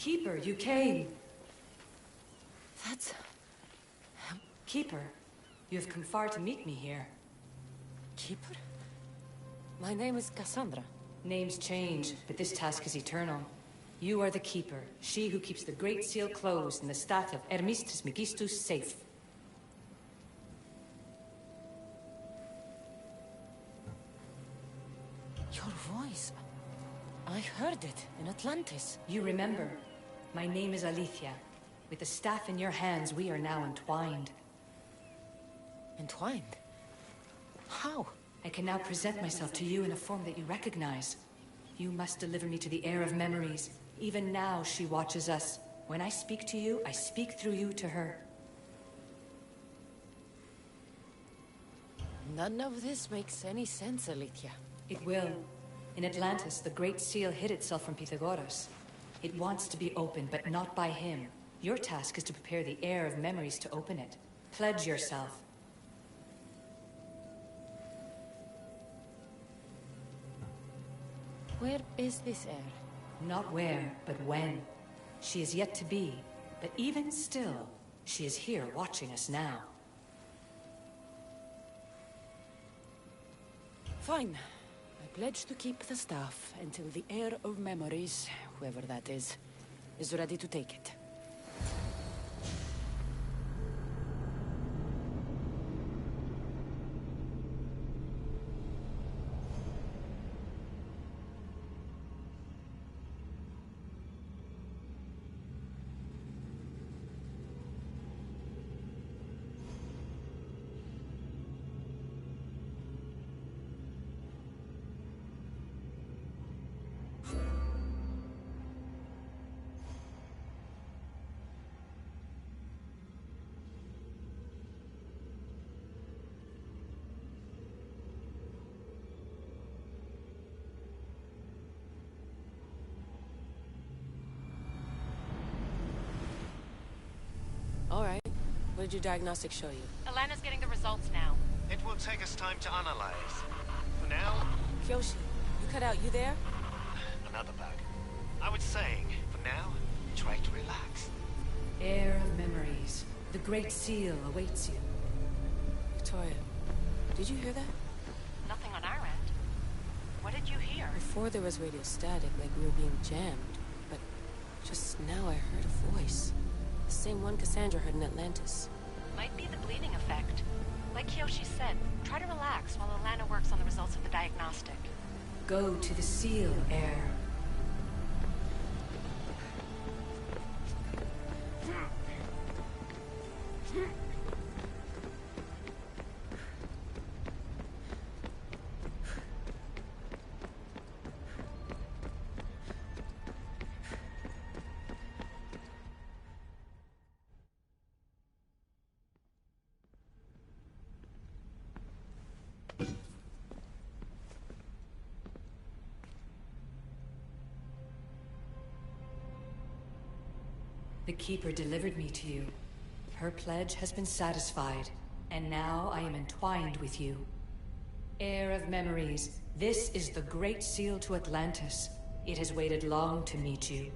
Keeper, you came. That's... Keeper, you have come far to meet me here. Keeper? My name is Cassandra. Names change, but this task is eternal. You are the Keeper, she who keeps the Great Seal closed and the staff of Hermes Trismegistus safe. Your voice... I heard it in Atlantis. You remember. My name is Alethea. With the staff in your hands, we are now entwined. Entwined? How? I can now present myself to you in a form that you recognize. You must deliver me to the heir of memories. Even now, she watches us. When I speak to you, I speak through you to her. None of this makes any sense, Alethea. It will. In Atlantis, the Great Seal hid itself from Pythagoras. It wants to be opened, but not by him. Your task is to prepare the heir of memories to open it. Pledge yourself. Where is this heir? Not where, but when. She is yet to be, but even still, she is here watching us now. Fine. I pledge to keep the staff until the heir of memories, whoever that is ready to take it. All right. What did your diagnostics show you? Alana's getting the results now. It will take us time to analyze. For now... Kyoshi, you cut out. You there? Another bug. I was saying, for now, try to relax. Heir of memories. The Great Seal awaits you. Victoria, did you hear that? Nothing on our end. What did you hear? Before there was radio static, like we were being jammed. But just now I heard a voice. The same one Cassandra heard in Atlantis. Might be the bleeding effect. Like Kyoshi said, try to relax while Alana works on the results of the diagnostic. Go to the seal, heir. The Keeper delivered me to you. Her pledge has been satisfied, and now I am entwined with you. Heir of memories, this is the Great Seal to Atlantis. It has waited long to meet you.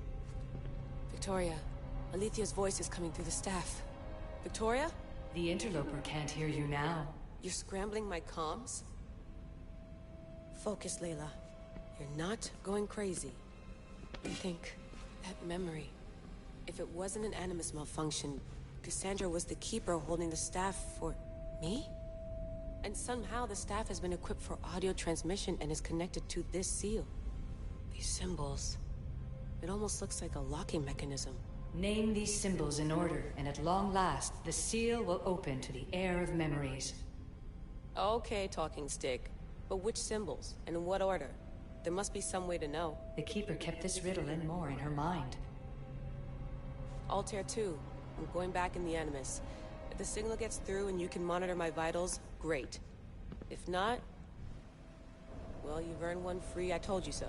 Victoria, Alethea's voice is coming through the staff. Victoria? The interloper can't hear you now. You're scrambling my comms? Focus, Layla. You're not going crazy. Think, that memory. If it wasn't an Animus malfunction, Cassandra was the Keeper holding the staff for... me? And somehow the staff has been equipped for audio transmission and is connected to this seal. These symbols... it almost looks like a locking mechanism. Name these symbols in order, and at long last, the seal will open to the heir of memories. Okay, talking stick. But which symbols, and in what order? There must be some way to know. The Keeper kept this riddle and more in her mind. Altair 2. I'm going back in the Animus. If the signal gets through and you can monitor my vitals, great. If not... well, you've earned one free I told you so.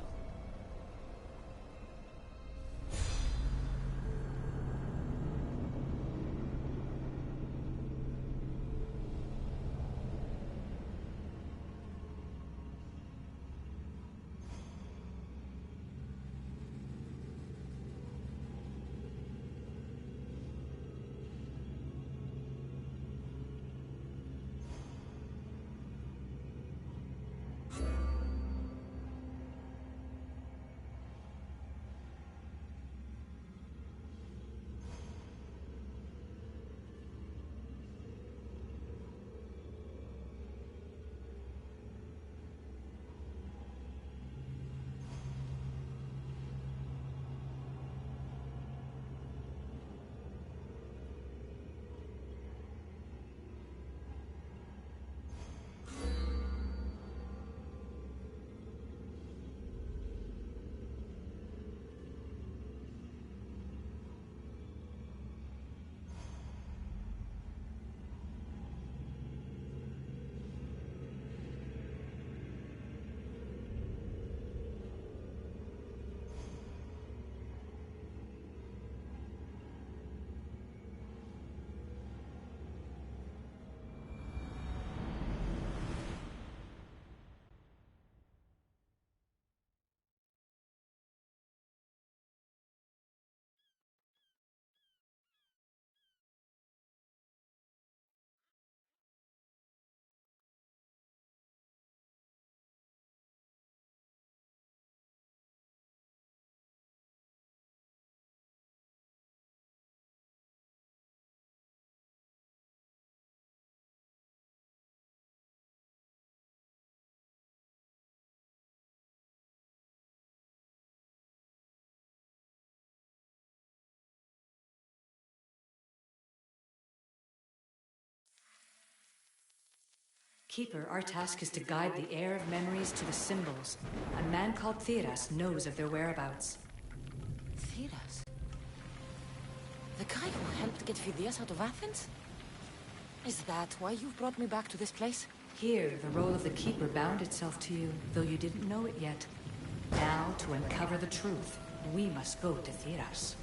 Keeper, our task is to guide the heir of memories to the symbols. A man called Theras knows of their whereabouts. Theras? The guy who helped get Phidias out of Athens? Is that why you've brought me back to this place? Here, the role of the Keeper bound itself to you, though you didn't know it yet. Now, to uncover the truth, we must go to Theras.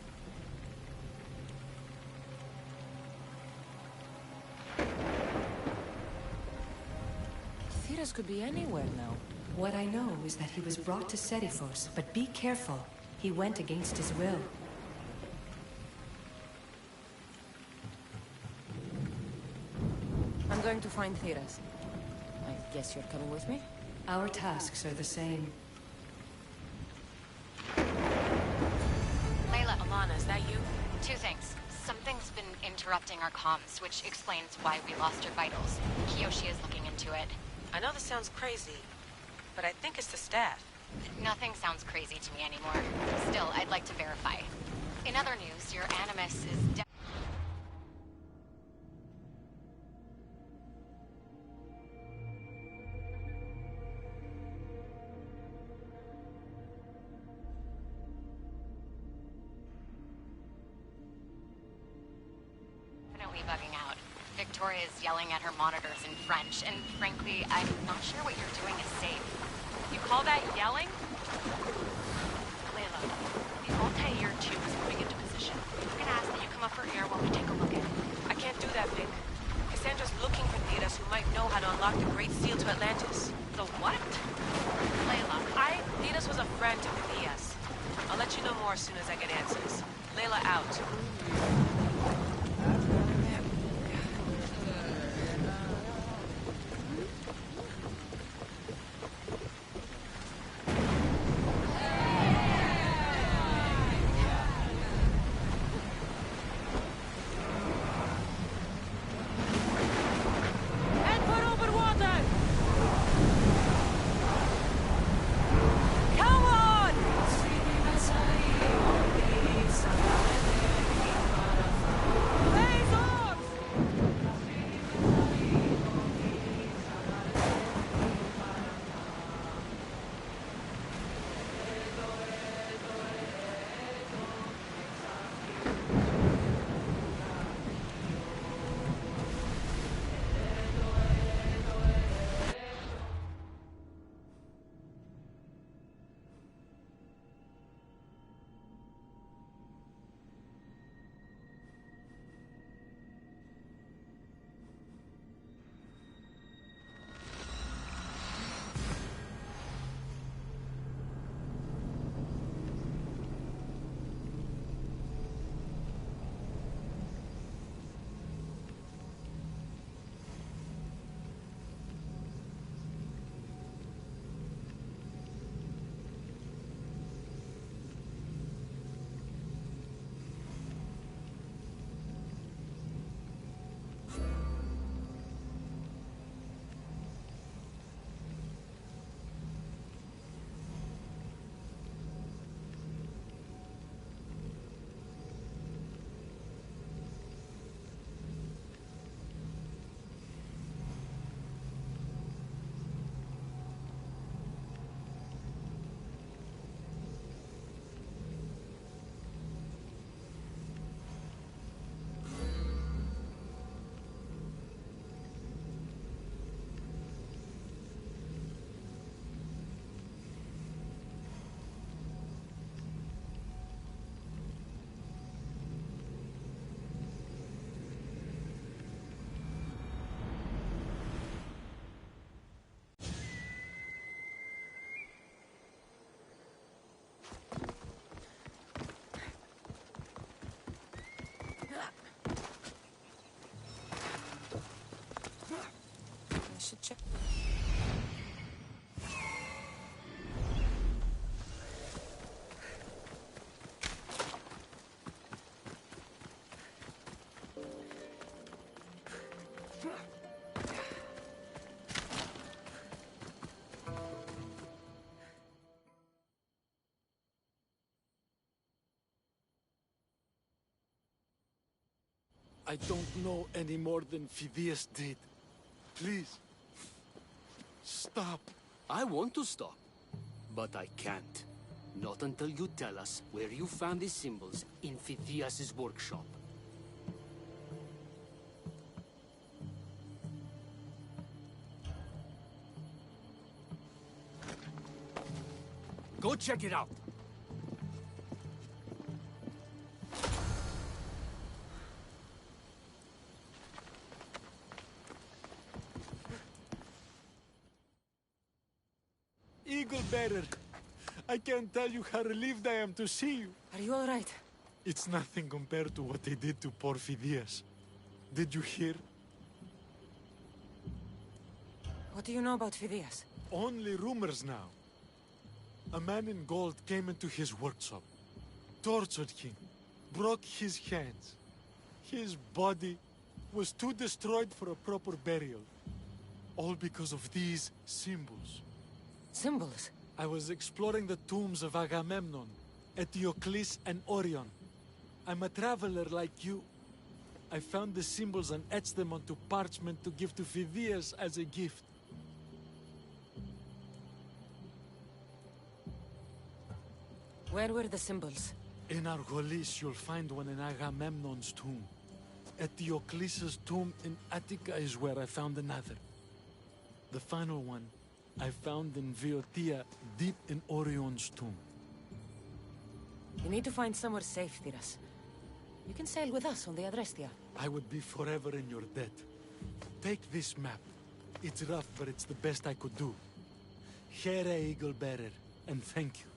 Theras could be anywhere now. What I know is that he was brought to Seriphos, but be careful. He went against his will. I'm going to find Theras. I guess you're coming with me? Our tasks are the same. Layla, Alana, is that you? two things. Something's been interrupting our comms, which explains why we lost your vitals. Kiyoshi is looking into it. I know this sounds crazy, but I think it's the staff. Nothing sounds crazy to me anymore. Still, I'd like to verify. In other news, your animus is definitely bugging out. Victoria is yelling at her monitors in French, and frankly, I'm not sure what you're doing is safe. You call that yelling? Layla, the Altair tube is moving into position. I'm gonna ask that you come up for air while we take a look at it. I can't do that, Vic. Cassandra's looking for Theras who might know how to unlock the Great Seal to Atlantis. The what? Layla, Theras was a friend to Phidias. I'll let you know more as soon as I get answers. Layla out. Should check. I don't know any more than Phidias did. Please, Stop. I want to stop, but I can't. Not until you tell us where you found these symbols in Phidias' workshop. Go check it out! Eagle Bearer, I can't tell you how relieved I am to see you. Are you all right? It's nothing compared to what they did to poor Phidias. Did you hear? What do you know about Phidias? Only rumors now. A man in gold came into his workshop, tortured him, broke his hands. His body was too destroyed for a proper burial. All because of these symbols. Symbols? I was exploring the tombs of Agamemnon, Eteocles, and Orion. I'm a traveler like you. I found the symbols and etched them onto parchment to give to Phidias as a gift. Where were the symbols? In Argolis, you'll find one in Agamemnon's tomb. Eteocles' tomb in Attica is where I found another. The final one I found in Viotia, deep in Orion's tomb. You need to find somewhere safe, Thiras. You can sail with us on the Adrestia. I would be forever in your debt. Take this map. It's rough, but it's the best I could do. Here, Eagle Bearer, and thank you.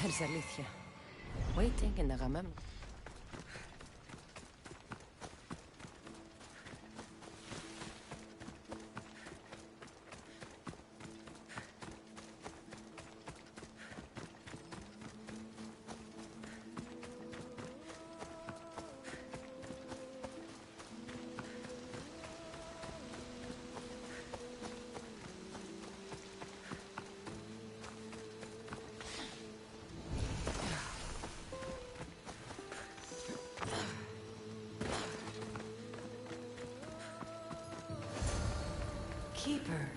There's Alicia. Waiting in the Ramam. Keeper,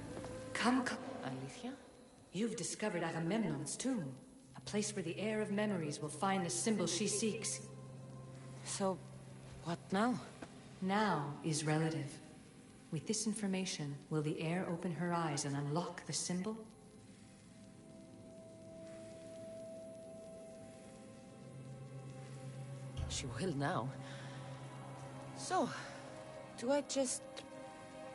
come. Alicia? You've discovered Agamemnon's tomb, a place where the heir of memories will find the symbol she seeks. So, what now? Now is relative. With this information, will the heir open her eyes and unlock the symbol? She will now. So, do I just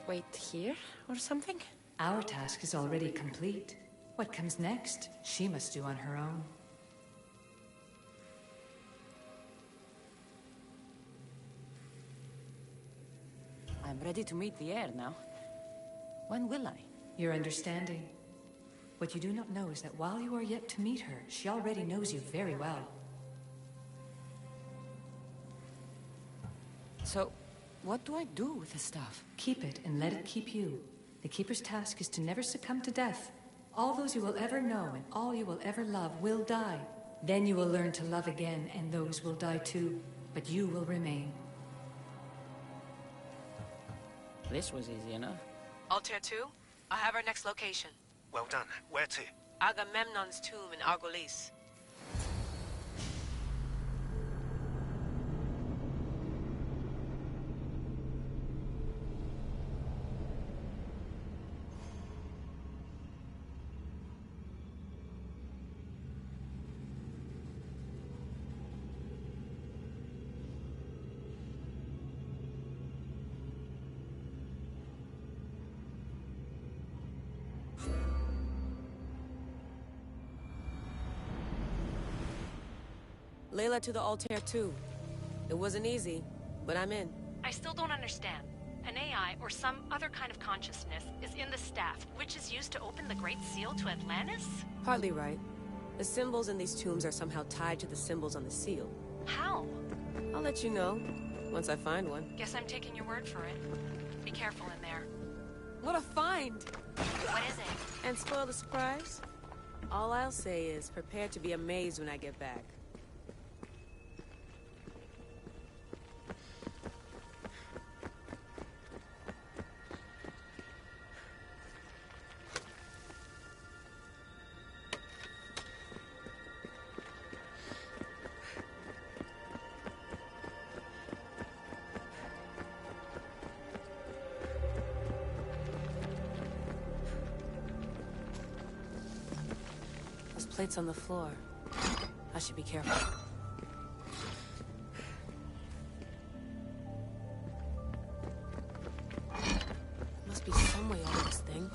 wait here or something? Our task is already complete. What comes next, she must do on her own. I'm ready to meet the heir now. When will I? Your understanding. What you do not know is that while you are yet to meet her, she already knows you very well. So, what do I do with the stuff? Keep it and let it keep you. The Keeper's task is to never succumb to death. All those you will ever know and all you will ever love will die. Then you will learn to love again, and those will die too. But you will remain. This was easy enough. Altair 2, I have our next location. Well done. Where to? Agamemnon's tomb in Argolis. Layla to the Altair 2. It wasn't easy, but I'm in. I still don't understand. An AI, or some other kind of consciousness, is in the staff, which is used to open the Great Seal to Atlantis? Partly right. The symbols in these tombs are somehow tied to the symbols on the seal. How? I'll let you know, once I find one. Guess I'm taking your word for it. Be careful in there. What a find! What is it? And spoil the surprise? All I'll say is, prepare to be amazed when I get back. Plates on the floor. I should be careful. Must be some way out of this thing.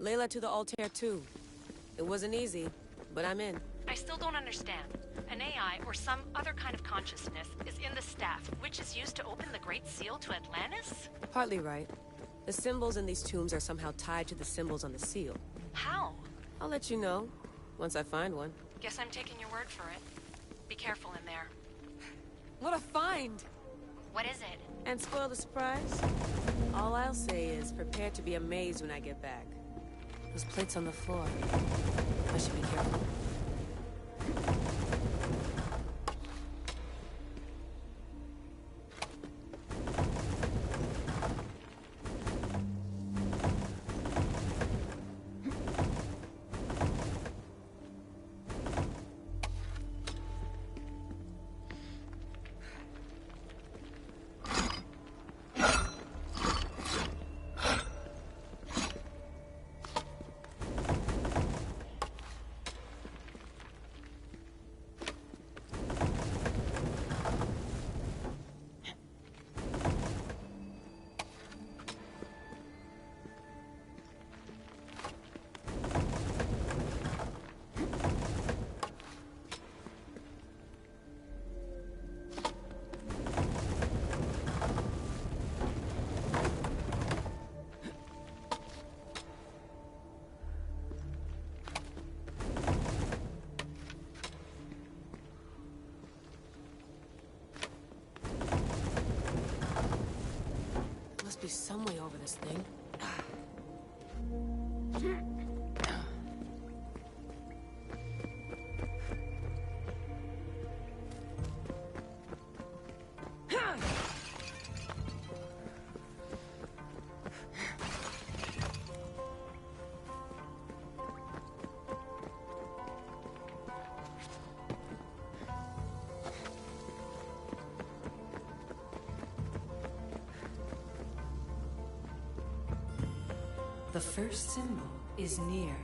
Layla to the Altair 2. It wasn't easy, but I'm in. I still don't understand. An AI, or some other kind of consciousness, is in the staff, which is used to open the Great Seal to Atlantis? Partly right. The symbols in these tombs are somehow tied to the symbols on the seal. How? I'll let you know, once I find one. Guess I'm taking your word for it. Be careful in there. What a find! What is it? And spoil the surprise? All I'll say is prepare to be amazed when I get back. Those plates on the floor. I should be careful. Be some way over this thing. The first symbol is near.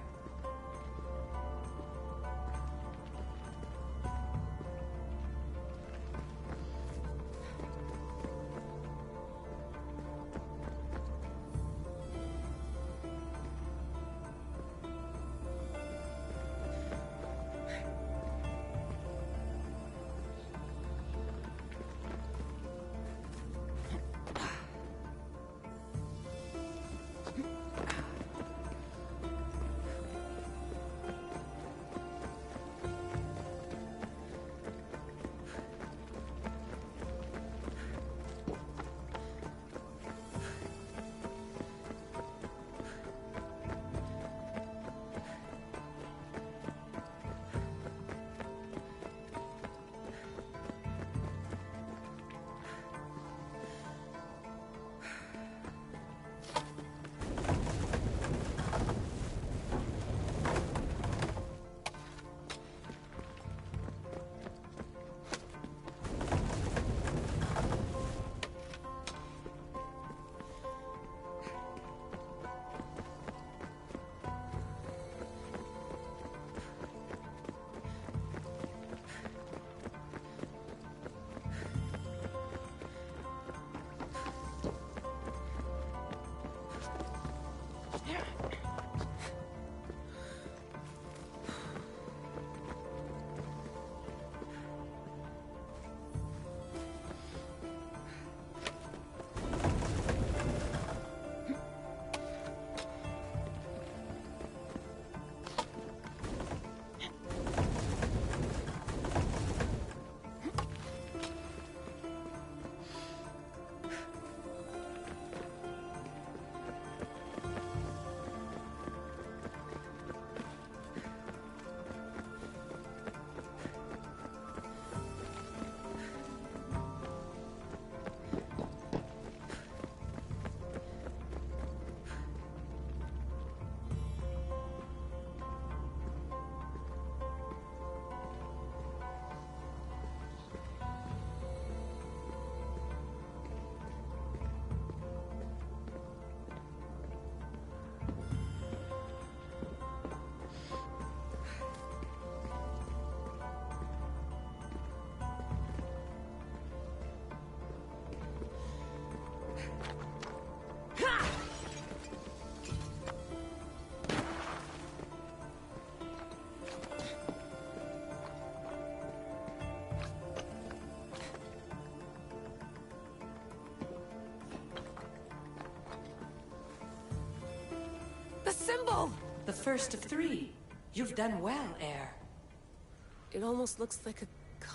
The symbol! The first of three. You've done well, Heir. It almost looks like a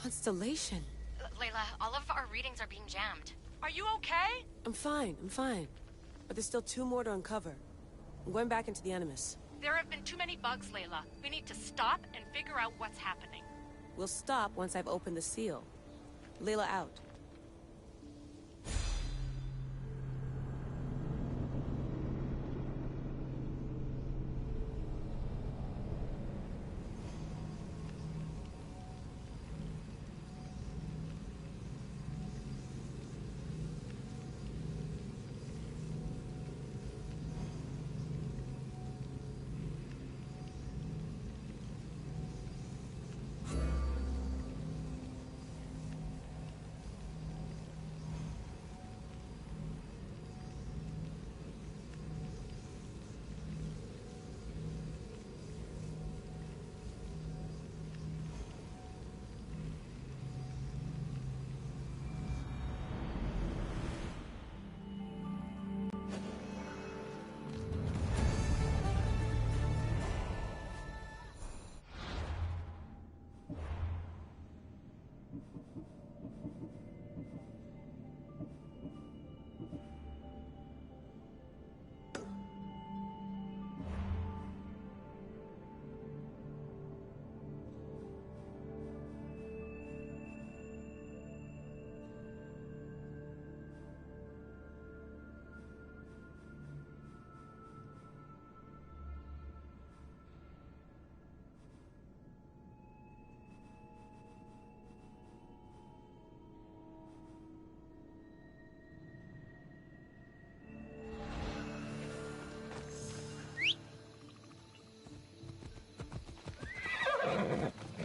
constellation. Layla, all of our readings are being jammed. Are you okay? I'm fine. But there's still 2 more to uncover. I'm going back into the Animus. There have been too many bugs, Layla. We need to stop and figure out what's happening. We'll stop once I've opened the seal. Layla out.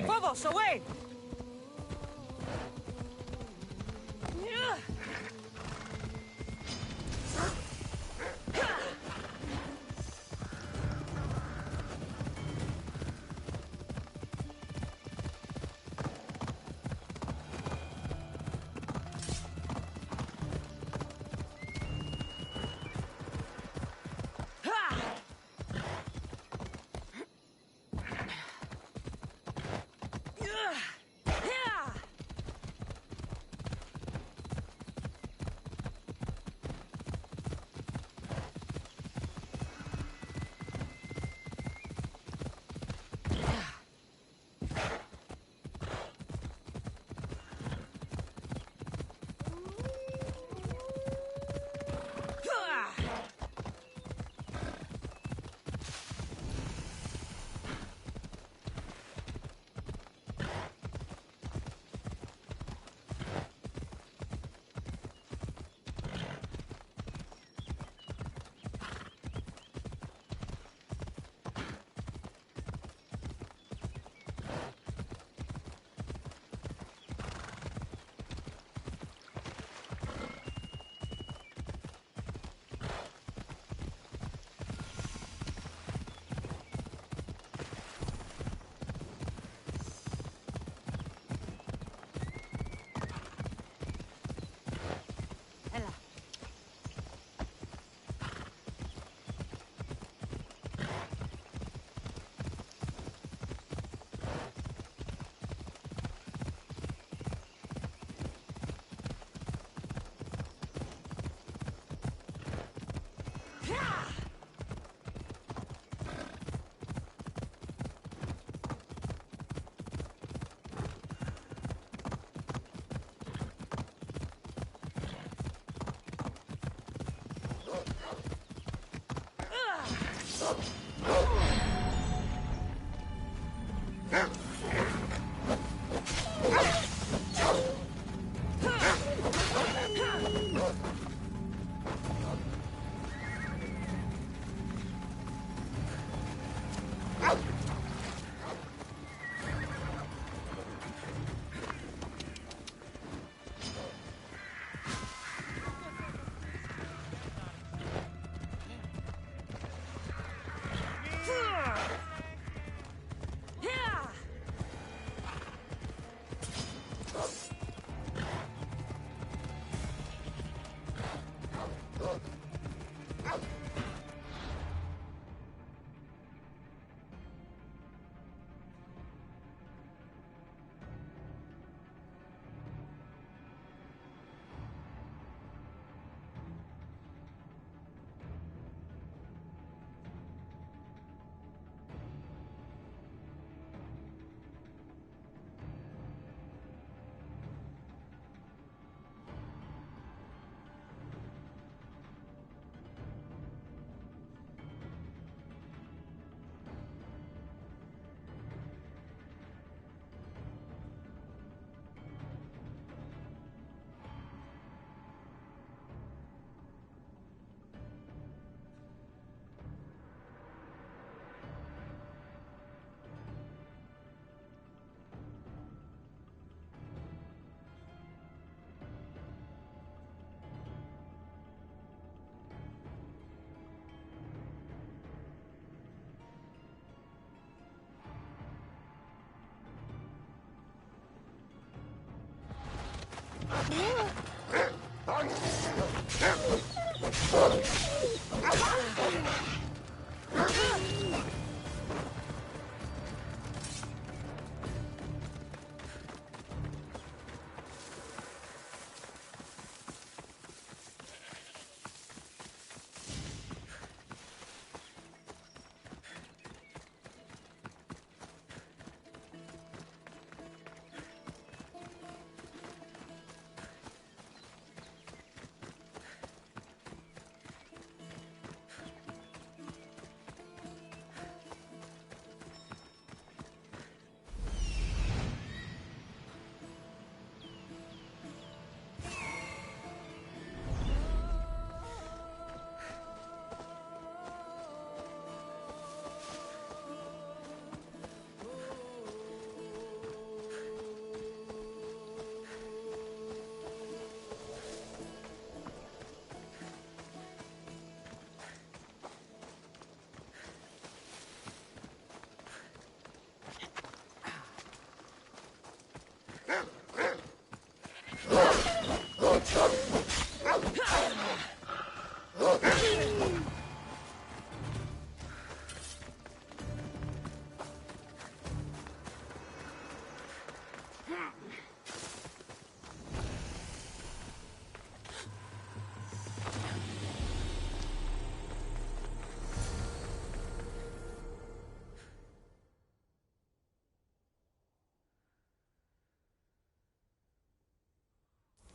Phobos, away!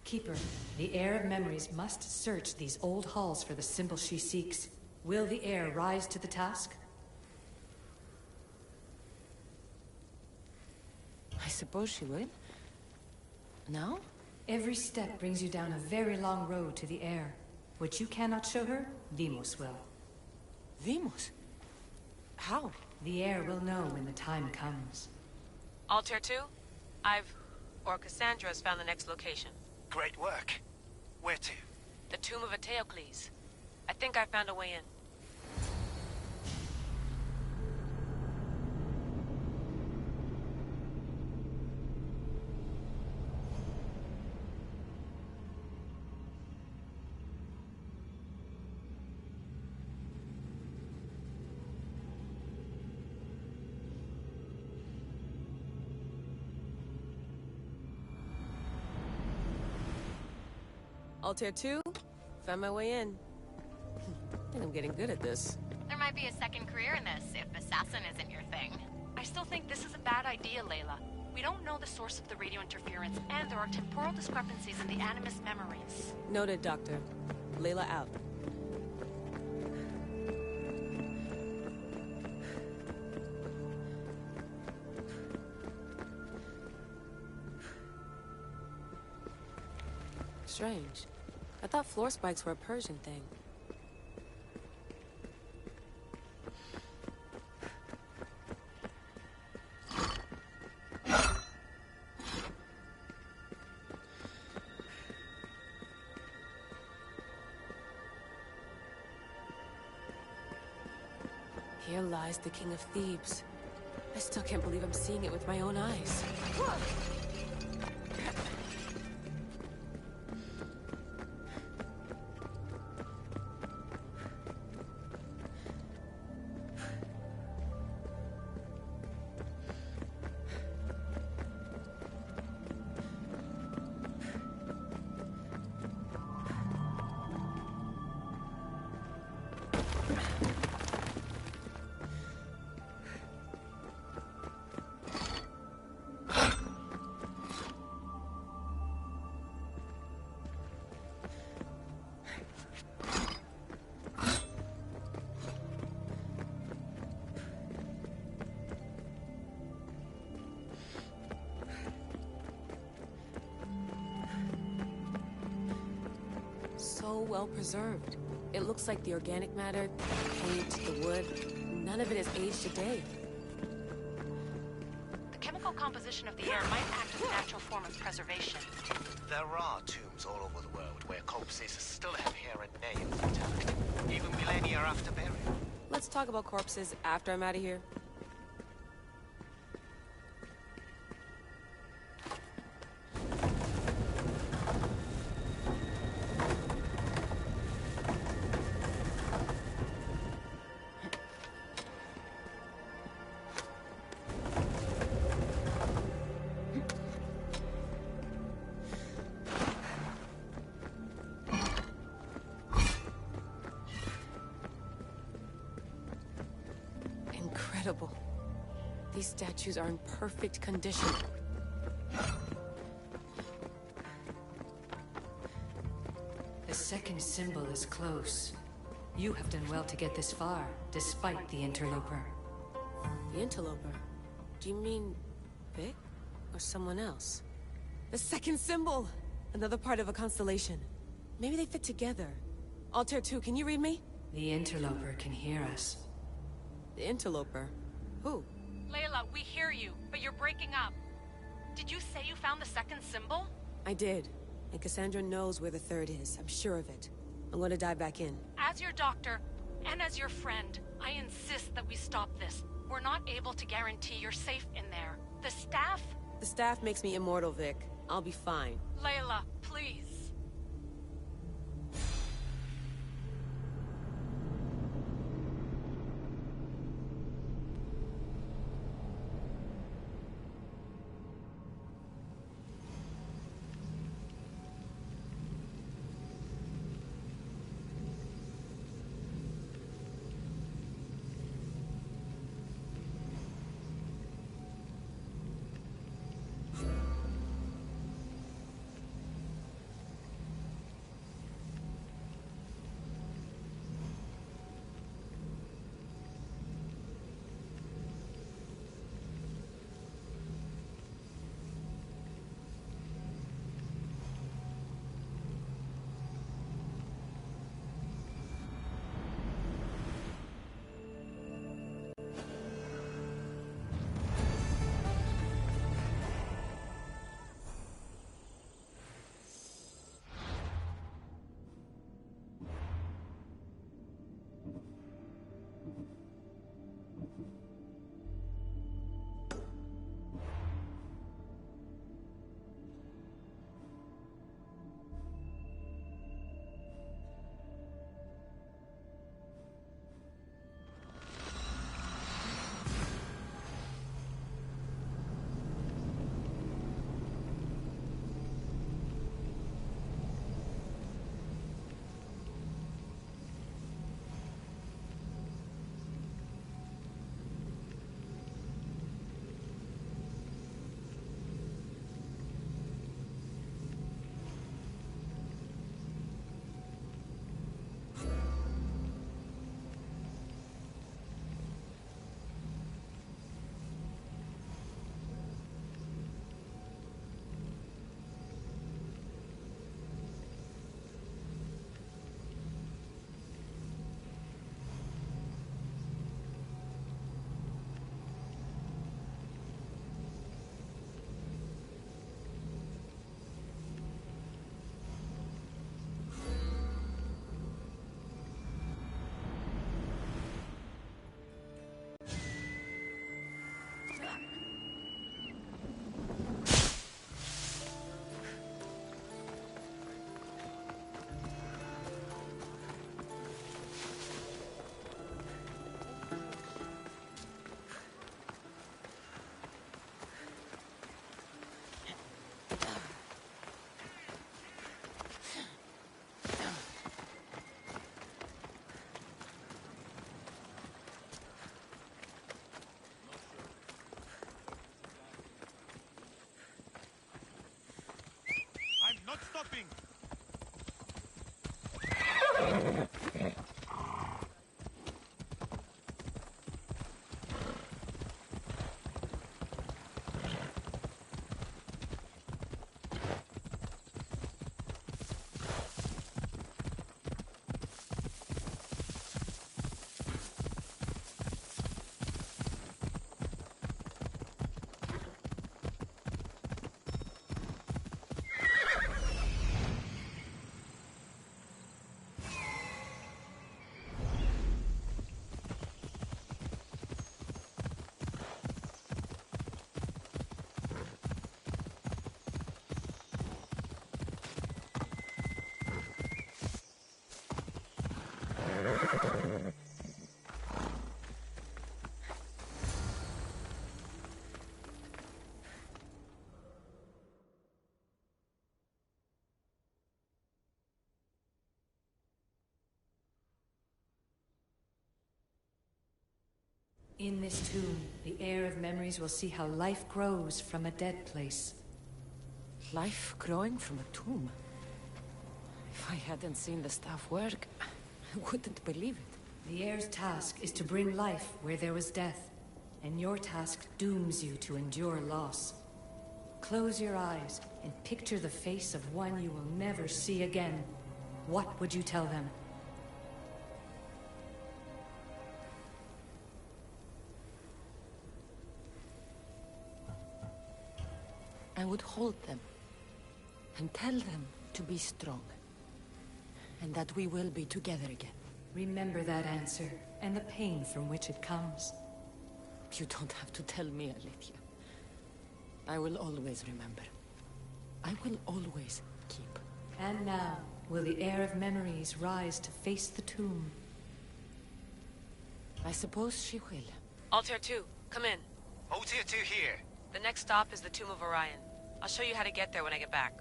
Keeper, the Heir of Memories must search these old halls for the symbol she seeks. Will the Heir rise to the task? I suppose she would. No? Every step brings you down a very long road to the Heir. What you cannot show her, Vimos will. Vimos? How? The Heir will know when the time comes. Altair 2? Cassandra has found the next location. Great work. Where to? The Tomb of Eteocles. I think I found a way in. Altair 2? Found my way in. I think I'm getting good at this. There might be a second career in this, if assassin isn't your thing. I still think this is a bad idea, Layla. We don't know the source of the radio interference, and there are temporal discrepancies in the Animus memories. Noted, Doctor. Layla out. Strange. I thought floor spikes were a Persian thing. Here lies the King of Thebes. I still can't believe I'm seeing it with my own eyes. So well preserved. It looks like the organic matter, the paint, the wood, none of it has aged a day. The chemical composition of the air might act as a natural form of preservation. There are tombs all over the world where corpses still have hair and nails intact, even millennia after burial. Let's talk about corpses after I'm out of here. incredible. These statues are in perfect condition. The second symbol is close. You have done well to get this far, despite the interloper. The interloper? Do you mean Vic? Or someone else? The second symbol! Another part of a constellation. Maybe they fit together. Altair 2, can you read me? The interloper can hear us. The interloper? Who? Layla, we hear you, but you're breaking up. Did you say you found the second symbol? I did. And Cassandra knows where the third is. I'm sure of it. I'm gonna dive back in. As your doctor, and as your friend, I insist that we stop this. We're not able to guarantee you're safe in there. The staff? The staff makes me immortal, Vic. I'll be fine. Layla, please. Not stopping! In this tomb, the heir of memories will see how life grows from a dead place. Life growing from a tomb? If I hadn't seen the staff work, I wouldn't believe it. The heir's task is to bring life where there was death, and your task dooms you to endure loss. Close your eyes and picture the face of one you will never see again. What would you tell them? I would hold them and tell them to be strong, and that we will be together again. Remember that answer, and the pain from which it comes. You don't have to tell me, Alethea. I will always remember. I will always keep. And now, will the heir of memories rise to face the tomb? I suppose she will. Altair 2, come in. Altair 2 here. The next stop is the Tomb of Orion. I'll show you how to get there when I get back.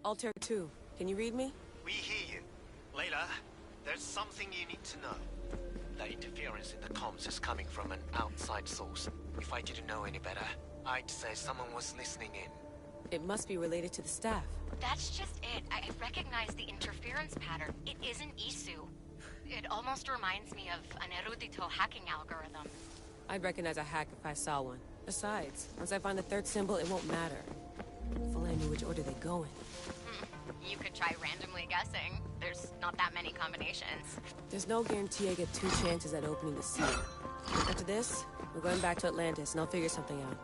Altair 2, can you read me? We hear you. Layla, there's something you need to know. The interference in the comms is coming from an outside source. If I didn't know any better, I'd say someone was listening in. It must be related to the staff. That's just it. I recognize the interference pattern. It isn't Isu. It almost reminds me of an erudito hacking algorithm. I'd recognize a hack if I saw one. Besides, once I find the third symbol, it won't matter. If only I knew which order they go in. You could try randomly guessing. There's not that many combinations. There's no guarantee I get 2 chances at opening the seal. After this, we're going back to Atlantis, and I'll figure something out.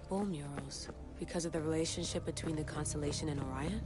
Bull murals. Because of the relationship between the constellation and Orion?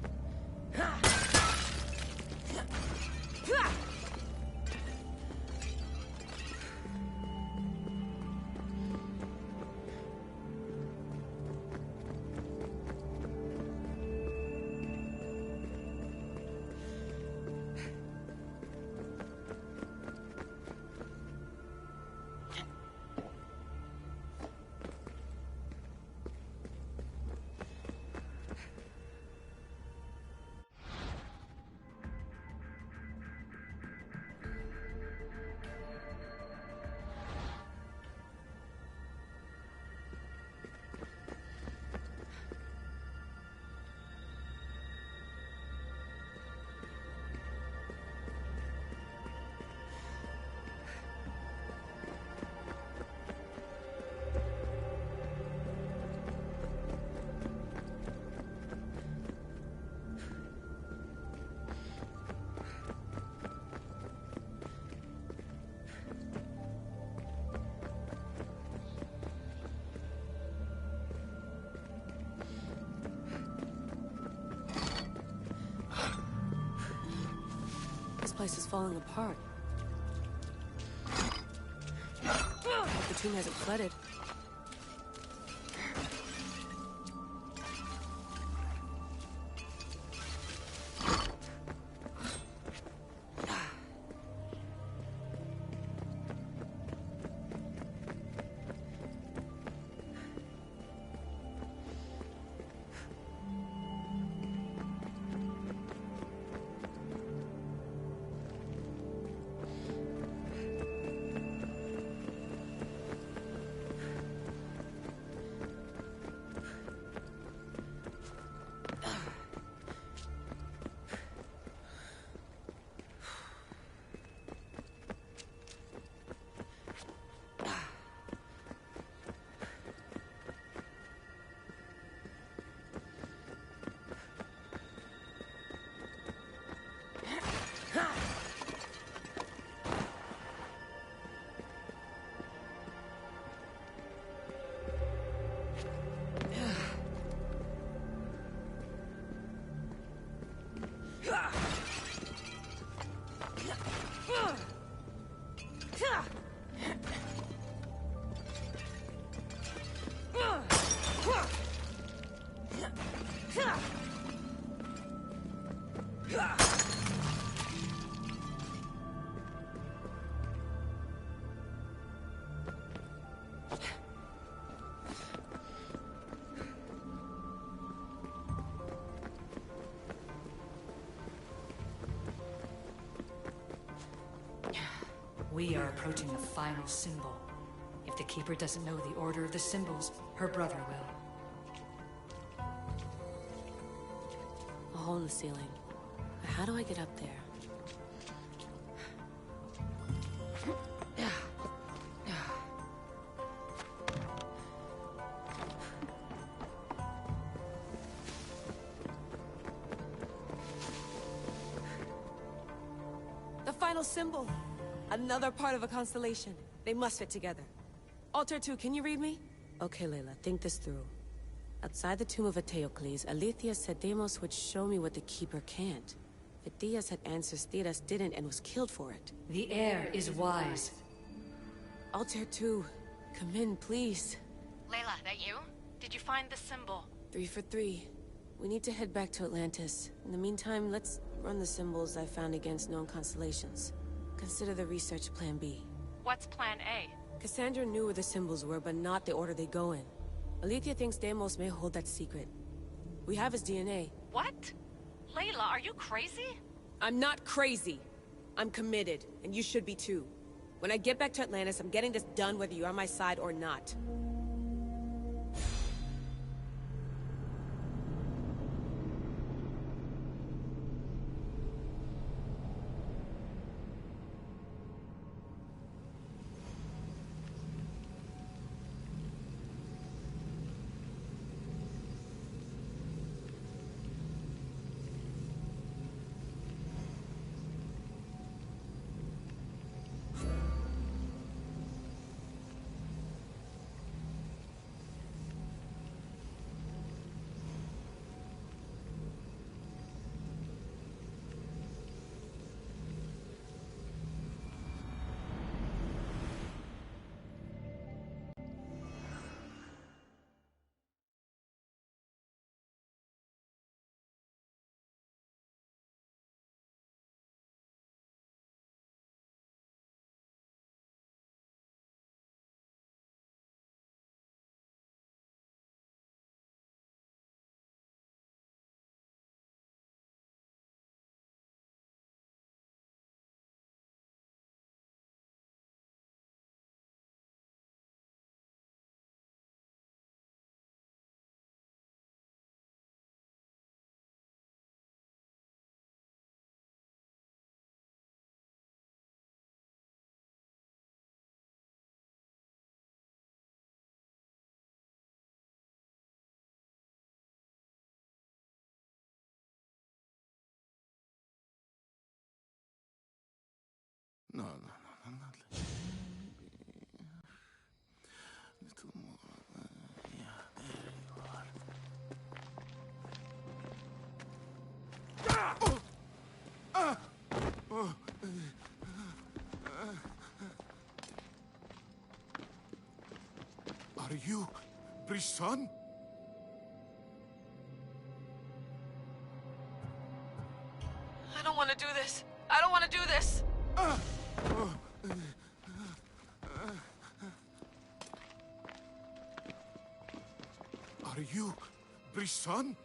This place is falling apart. The tomb hasn't flooded. We are approaching the final symbol. If the Keeper doesn't know the order of the symbols, her brother will. A hole in the ceiling. How do I get up there? The final symbol! Another part of a constellation. They must fit together. Alter 2, can you read me? Okay, Layla, think this through. Outside the tomb of Eteocles, Alethea said Deimos would show me what the Keeper can't. Phidias had answers Theras didn't and was killed for it. The heir is wise. Altair 2, come in, please. Layla, that you? Did you find the symbol? 3 for 3. We need to head back to Atlantis. In the meantime, let's run the symbols I found against known constellations. Consider the research plan B. What's plan A? Cassandra knew where the symbols were, but not the order they go in. Alethea thinks Deimos may hold that secret. We have his DNA. What? Layla, are you crazy? I'm not crazy. I'm committed, and you should be too. When I get back to Atlantis, I'm getting this done whether you're on my side or not. No, not little more. Yeah, there you are. Are you Brisson? I don't want to do this. I don't want to do this. Are you Brisson?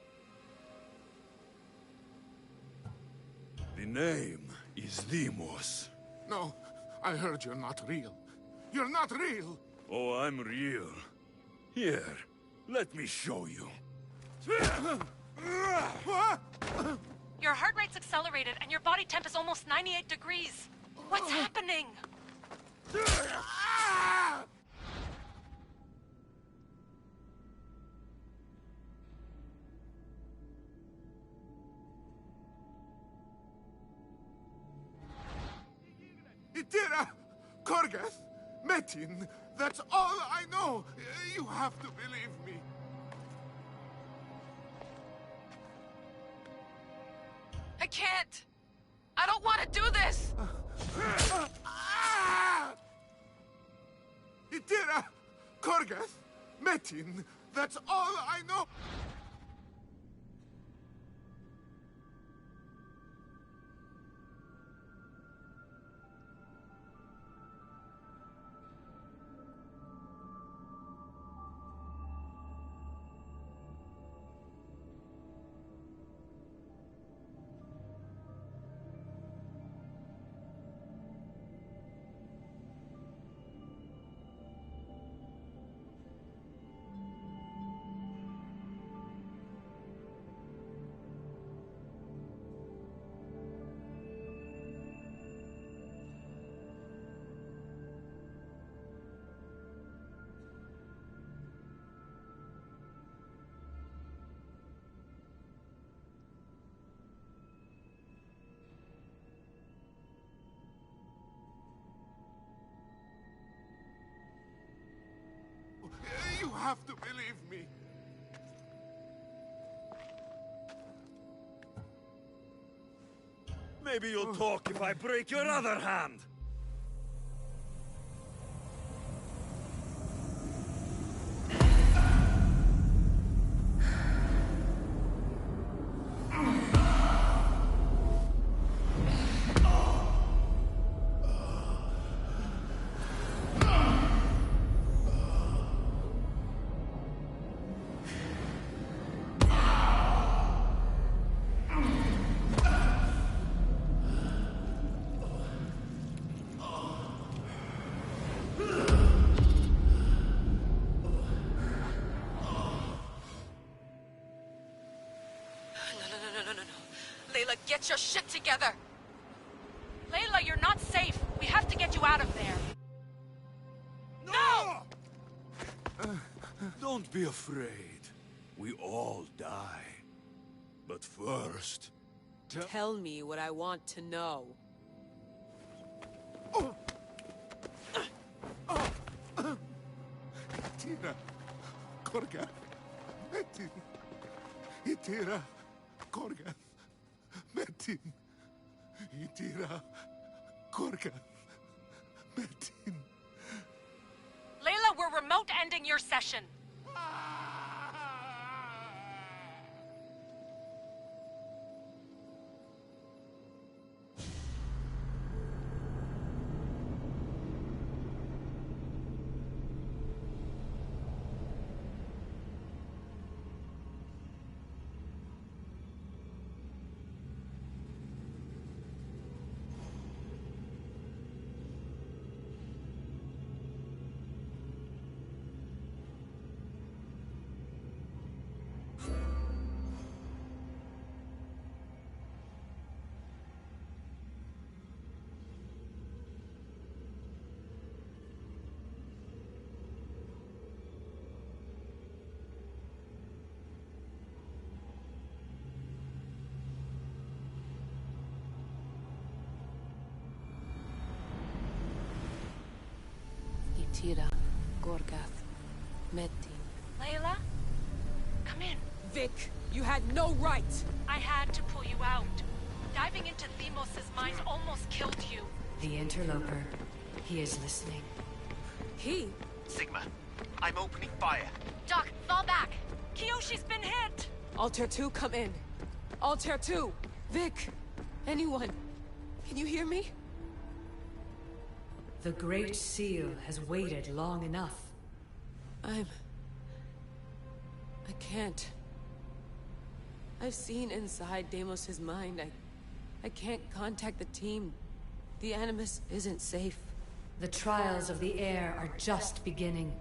The name is Deimos. No, I heard you're not real. You're not real! Oh, I'm real. Here, let me show you. Your heart rate's accelerated and your body temp is almost 98 degrees. What's happening? Itira! Korgath! Metin! That's all I know! You have to believe me. I can't. I don't want to do this. Itira! Korgath! Metin! That's all I know! You have to believe me. Maybe you'll talk if I break your other hand. Layla, get your shit together! Layla, you're not safe! We have to get you out of there! No! Don't be afraid. We all die. But first... Tell me what I want to know. Itira, Korgath, Metin. Itira, Korgath, Metin. Itira, Korgath, Metin. Layla, we're remote ending your session. Itira, Korgath, Metin. Layla? Come in. Vic, you had no right! I had to pull you out. Diving into Themos' mind almost killed you. The interloper. He is listening. He? Sigma, I'm opening fire. Doc, fall back. Kiyoshi's been hit! Altair 2, come in. Altair 2! Vic! Anyone! Can you hear me? The Great Seal has waited long enough. I can't. I've seen inside Deimos' mind. I can't contact the team. The Animus isn't safe. The trials of the air are just beginning.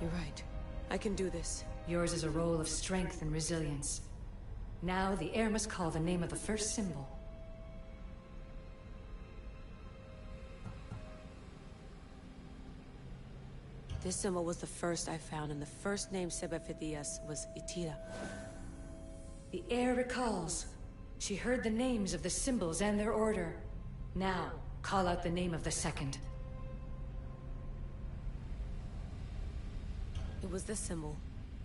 You're right. I can do this. Yours is a role of strength and resilience. Now the air must call the name of the first symbol. This symbol was the first I found, and the first name Sebefithias was Itira. The air recalls. She heard the names of the symbols and their order. Now, call out the name of the second. It was this symbol,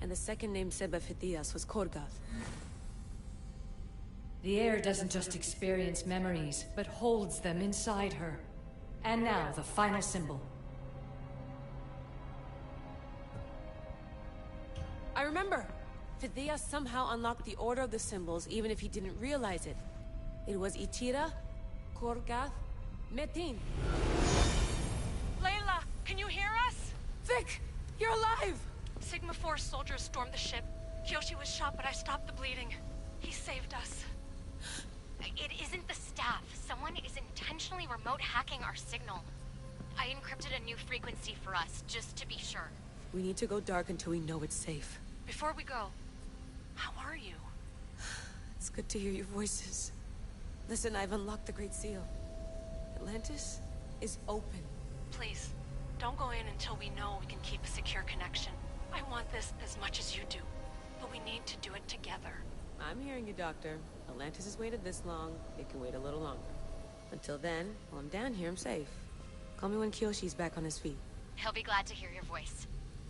and the second name Sebefithias was Korgath. The air doesn't just experience memories, but holds them inside her. And now, the final symbol. I remember! Fithia somehow unlocked the order of the symbols, even if he didn't realize it. It was Itira, Korgath, Metin. Layla, can you hear us? Vic! You're alive! Sigma 4 soldiers stormed the ship. Kyoshi was shot, but I stopped the bleeding. He saved us. It isn't the staff. Someone is intentionally remote hacking our signal. I encrypted a new frequency for us, just to be sure. We need to go dark until we know it's safe. Before we go, how are you? It's good to hear your voices. Listen, I've unlocked the Great Seal. Atlantis is open. Please, don't go in until we know we can keep a secure connection. I want this as much as you do, but we need to do it together. I'm hearing you, Doctor. Atlantis has waited this long. It can wait a little longer. Until then, while I'm down here, I'm safe. Call me when Kyoshi's back on his feet. He'll be glad to hear your voice.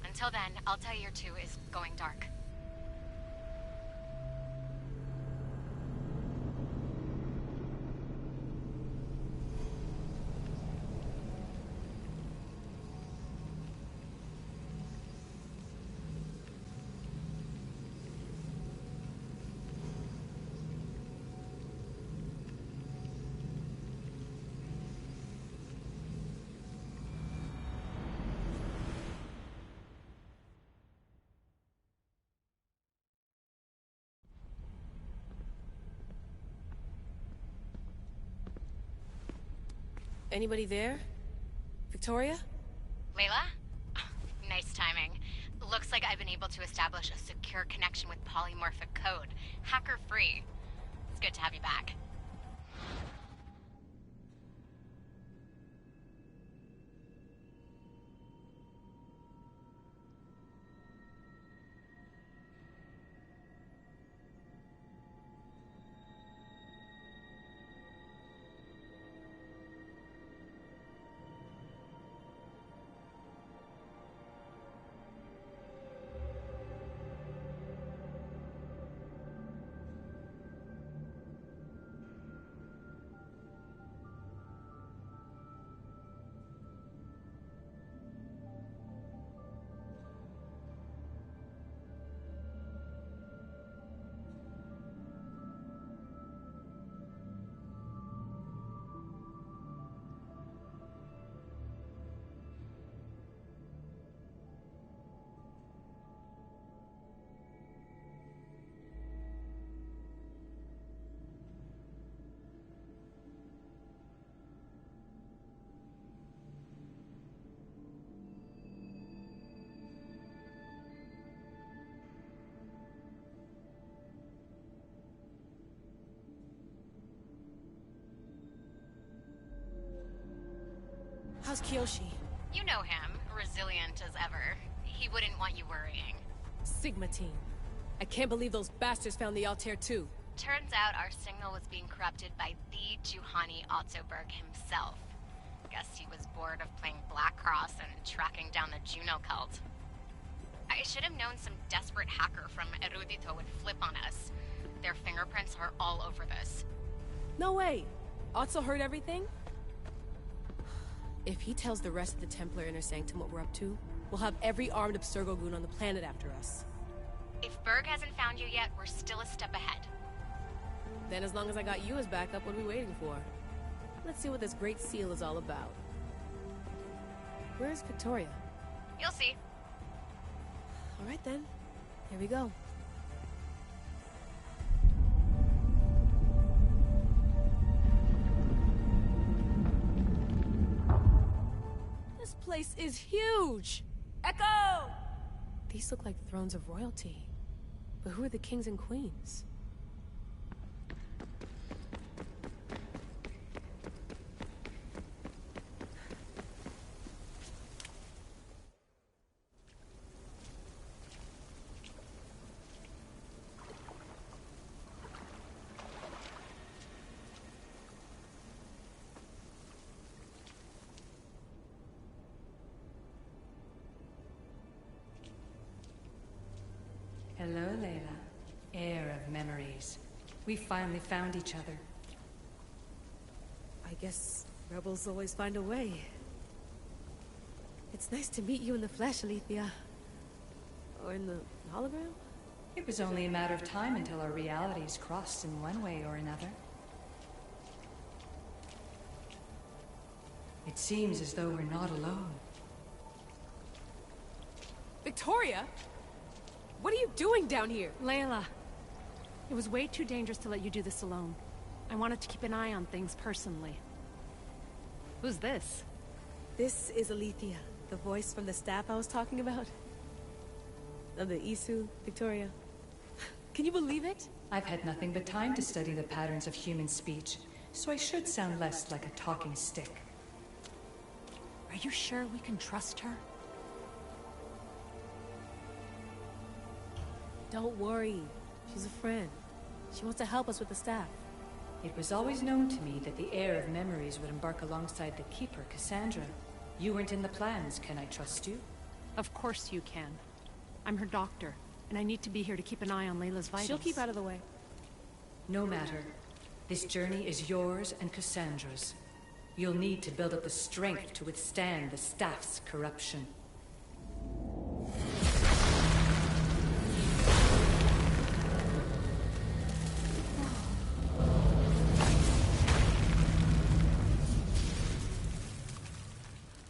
Until then, Altair 2 is going dark. Anybody there? Victoria? Layla? Nice timing. Looks like I've been able to establish a secure connection with polymorphic code. Hacker-free. It's good to have you back. How's Kyoshi? You know him, resilient as ever. He wouldn't want you worrying. Sigma team. I can't believe those bastards found the Altair too. Turns out our signal was being corrupted by the Juhani Otzoberg himself. Guess he was bored of playing Black Cross and tracking down the Juno cult. I should have known some desperate hacker from Erudito would flip on us. Their fingerprints are all over this. No way! Otzo heard everything? If he tells the rest of the Templar Inner Sanctum what we're up to, we'll have every armed Abstergo goon on the planet after us. If Berg hasn't found you yet, we're still a step ahead. Then as long as I got you as backup, what are we waiting for? Let's see what this Great Seal is all about. Where's Victoria? You'll see. Alright then. Here we go. This place is huge! Echo! These look like thrones of royalty. But who are the kings and queens? Hello, Layla. Heir of memories. We finally found each other. I guess Rebels always find a way. It's nice to meet you in the flesh, Alethea. Or in the hologram? It was only a matter of time until our realities crossed in one way or another. It seems as though we're not alone. Victoria? What are you doing down here? Layla, it was way too dangerous to let you do this alone. I wanted to keep an eye on things personally. Who's this? This is Alethea, the voice from the staff I was talking about. Of the Isu, Victoria. Can you believe it? I've had nothing but time to study the patterns of human speech, so I should sound less like a talking stick. Are you sure we can trust her? Don't worry. She's a friend. She wants to help us with the staff. It was always known to me that the heir of memories would embark alongside the Keeper, Cassandra. You weren't in the plans. Can I trust you? Of course you can. I'm her doctor, and I need to be here to keep an eye on Layla's vitals. She'll keep out of the way. No matter. This journey is yours and Cassandra's. You'll need to build up the strength to withstand the staff's corruption.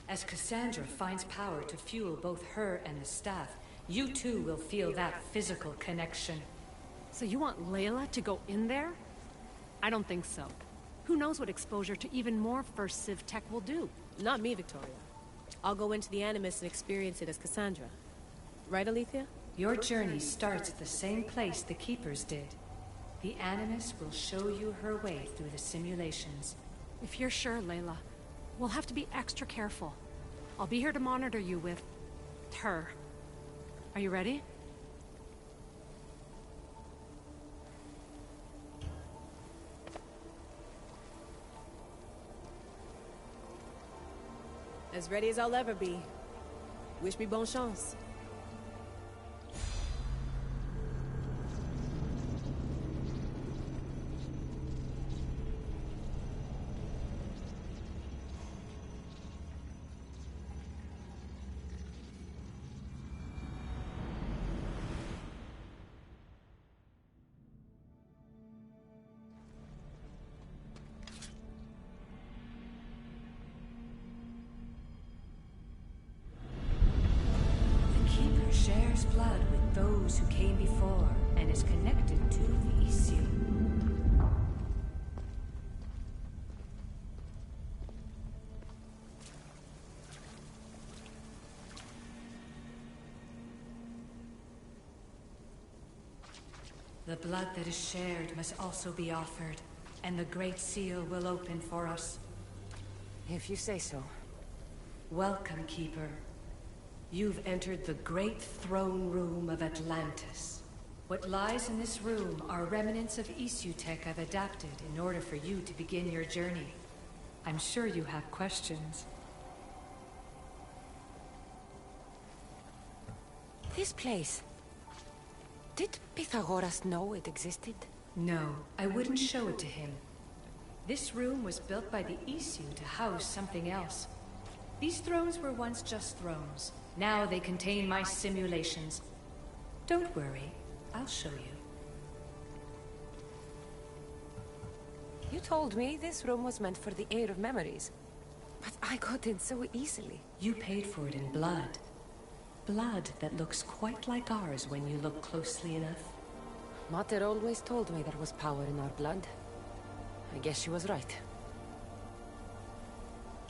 As Cassandra finds power to fuel both her and the staff, you too will feel that physical connection. So you want Layla to go in there? I don't think so. Who knows what exposure to even more First Civ tech will do? Not me, Victoria. I'll go into the Animus and experience it as Cassandra. Right, Alethea? Your journey starts at the same place the Keepers did. The Animus will show you her way through the simulations. If you're sure, Layla, we'll have to be extra careful. I'll be here to monitor you with her. Are you ready? As ready as I'll ever be. Wish me bonne chance. Shares blood with those who came before and is connected to the Isu. The blood that is shared must also be offered, and the Great Seal will open for us. If you say so. Welcome, Keeper. You've entered the great throne room of Atlantis. What lies in this room are remnants of Isu tech I've adapted in order for you to begin your journey. I'm sure you have questions. This place... Did Pythagoras know it existed? No, I wouldn't show it to him. This room was built by the Isu to house something else. These thrones were once just thrones. Now they contain my simulations. Don't worry, I'll show you. You told me this room was meant for the heir of memories. But I got in so easily. You paid for it in blood. Blood that looks quite like ours when you look closely enough. Mater always told me there was power in our blood. I guess she was right.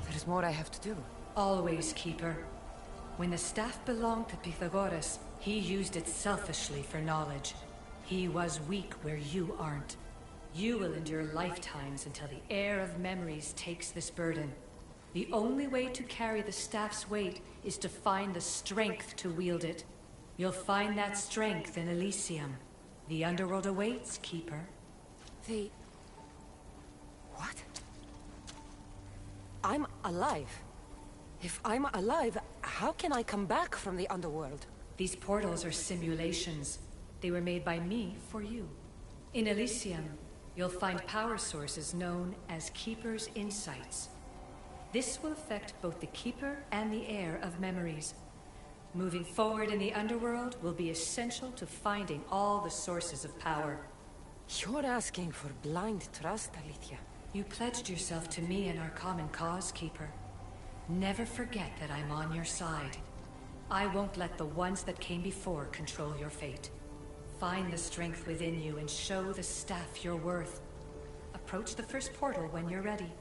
There's more I have to do. Always, Keeper. When the staff belonged to Pythagoras, he used it selfishly for knowledge. He was weak where you aren't. You will endure lifetimes until the heir of memories takes this burden. The only way to carry the staff's weight is to find the strength to wield it. You'll find that strength in Elysium. The underworld awaits, Keeper. The... What? I'm alive. If I'm alive, how can I come back from the underworld? These portals are simulations. They were made by me for you. In Elysium, you'll find power sources known as Keeper's Insights. This will affect both the Keeper and the Heir of Memories. Moving forward in the underworld will be essential to finding all the sources of power. You're asking for blind trust, Alethea. You pledged yourself to me and our common cause, Keeper. Never forget that I'm on your side. I won't let the ones that came before control your fate. Find the strength within you and show the staff your worth. Approach the first portal when you're ready.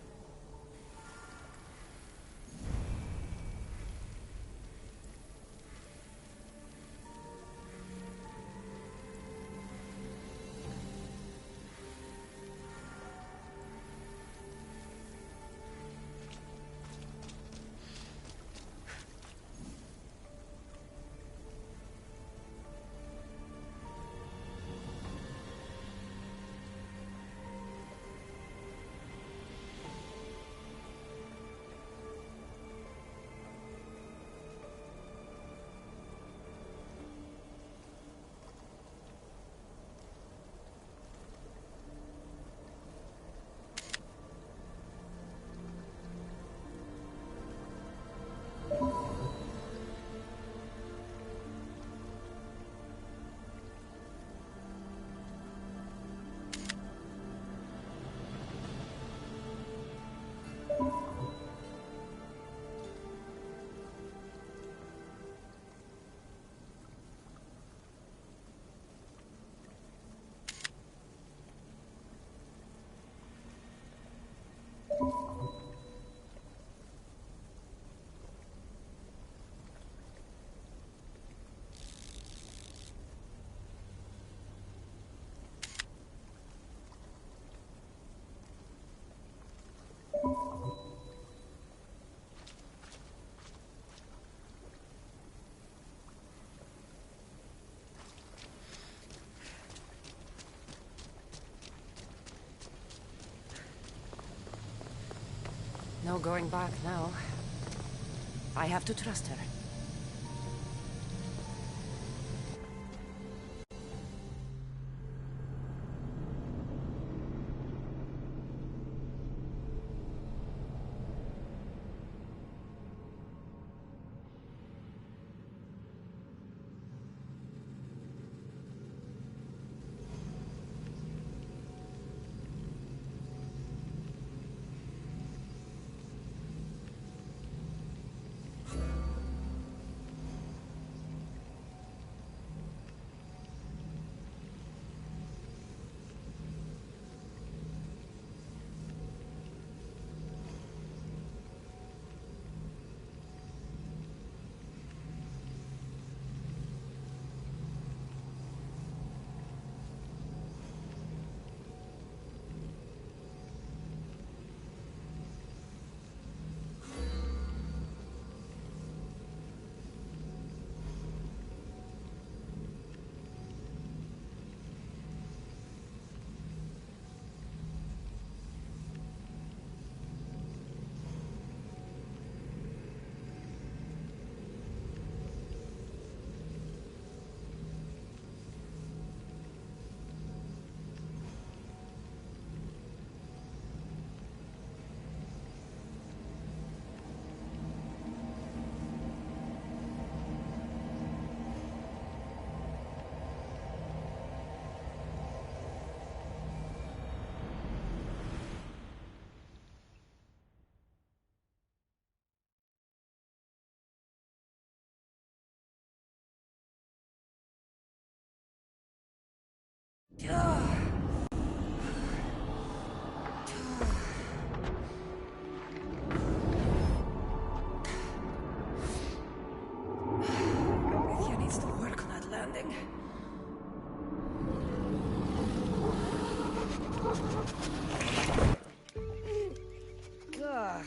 No going back now. I have to trust her. Alethea needs to work on that landing. Ugh.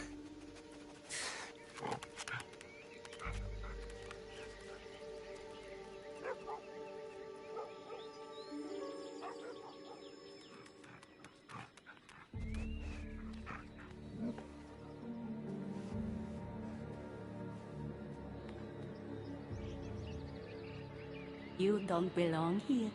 You don't belong here.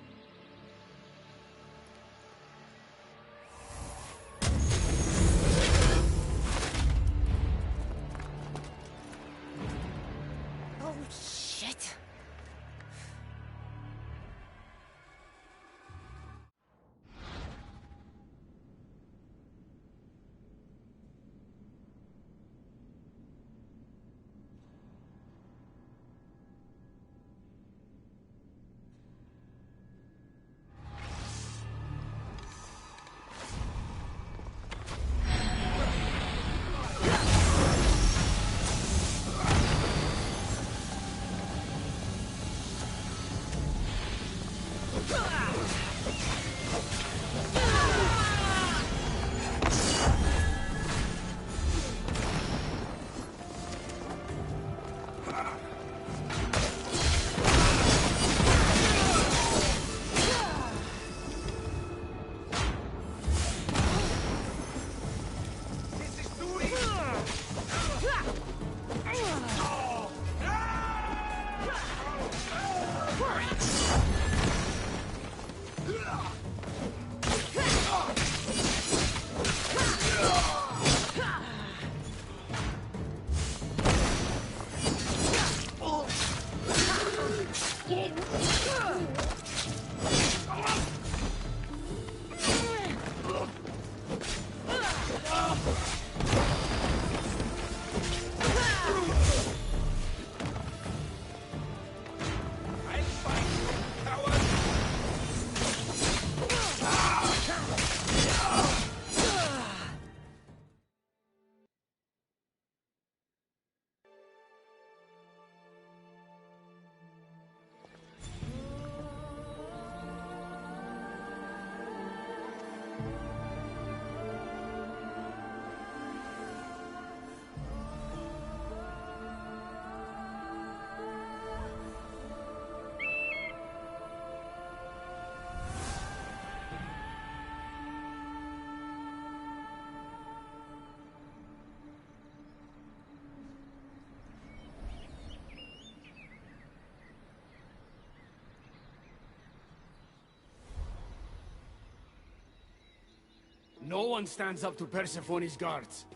No one stands up to Persephone's guards,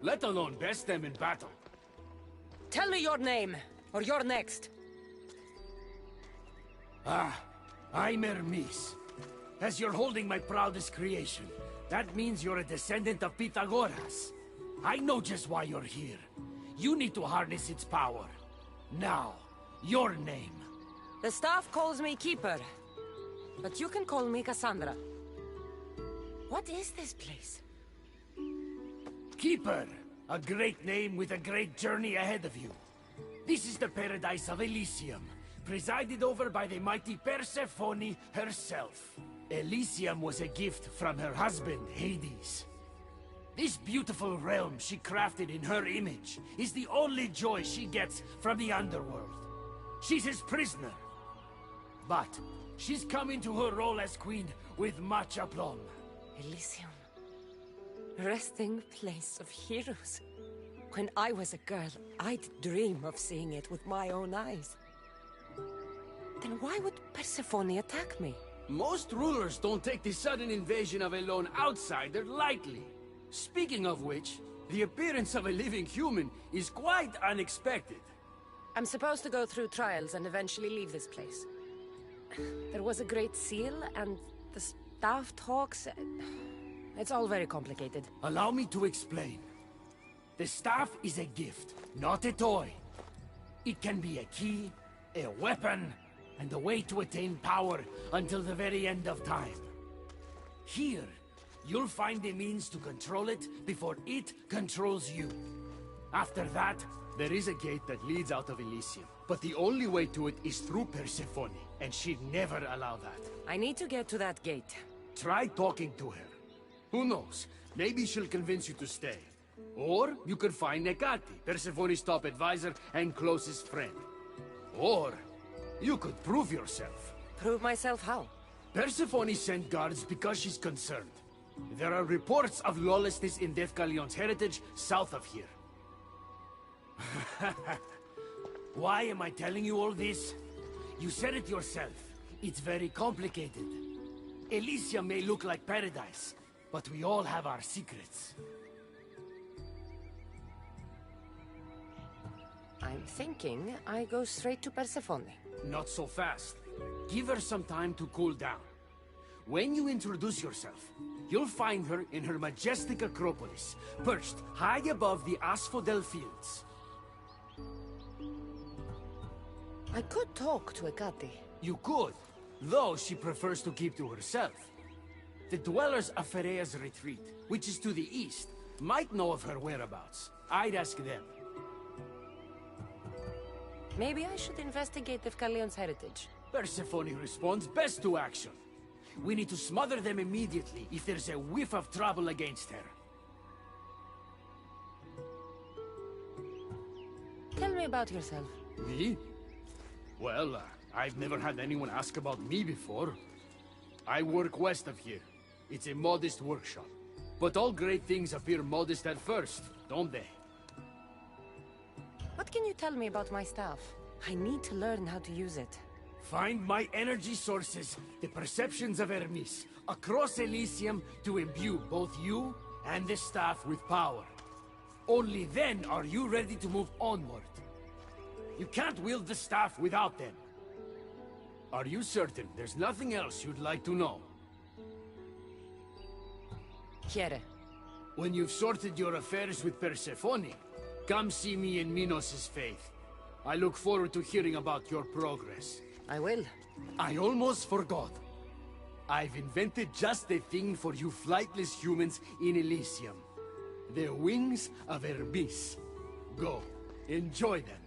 let alone best them in battle. Tell me your name, or you're next. I'm Hermes. As you're holding my proudest creation, that means you're a descendant of Pythagoras. I know just why you're here. You need to harness its power. Now, your name. The staff calls me Keeper, but you can call me Cassandra. What is this place? Keeper, a great name with a great journey ahead of you. This is the paradise of Elysium, presided over by the mighty Persephone herself. Elysium was a gift from her husband, Hades. This beautiful realm she crafted in her image is the only joy she gets from the underworld. She's his prisoner. But she's come into her role as queen with much aplomb. Elysium. Resting place of heroes. When I was a girl, I'd dream of seeing it with my own eyes. Then why would Persephone attack me? Most rulers don't take the sudden invasion of a lone outsider lightly. Speaking of which, the appearance of a living human is quite unexpected. I'm supposed to go through trials and eventually leave this place. There was a great seal, and the staff talks... It's all very complicated. Allow me to explain. The staff is a gift, not a toy. It can be a key, a weapon, and a way to attain power until the very end of time. Here, you'll find a means to control it before it controls you. After that, there is a gate that leads out of Elysium, but the only way to it is through Persephone, and she'd never allow that. I need to get to that gate. Try talking to her. Who knows? Maybe she'll convince you to stay. Or you could find Nekati, Persephone's top advisor and closest friend. Or you could prove yourself. Prove myself how? Persephone sent guards because she's concerned. There are reports of lawlessness in Defcalion's heritage south of here. Why am I telling you all this? You said it yourself. It's very complicated. Elysium may look like paradise, but we all have our secrets. I'm thinking I go straight to Persephone. Not so fast. Give her some time to cool down. When you introduce yourself, you'll find her in her majestic acropolis, perched high above the asphodel fields. I could talk to Ekati. You could, though she prefers to keep to herself. The dwellers of Pherea's retreat, which is to the east, might know of her whereabouts. I'd ask them. Maybe I should investigate Defcalion's heritage. Persephone responds best to action. We need to smother them immediately if there's a whiff of trouble against her. Tell me about yourself. Me? Well, I've never had anyone ask about me before. I work west of here. It's a modest workshop. But all great things appear modest at first, don't they? What can you tell me about my staff? I need to learn how to use it. Find my energy sources, the perceptions of Hermes, across Elysium to imbue both you and the staff with power. Only then are you ready to move onward. You can't wield the staff without them. Are you certain there's nothing else you'd like to know? Quiere. When you've sorted your affairs with Persephone, come see me in Minos' faith. I look forward to hearing about your progress. I will. I almost forgot. I've invented just the thing for you flightless humans in Elysium. The wings of Hermes. Go, enjoy them.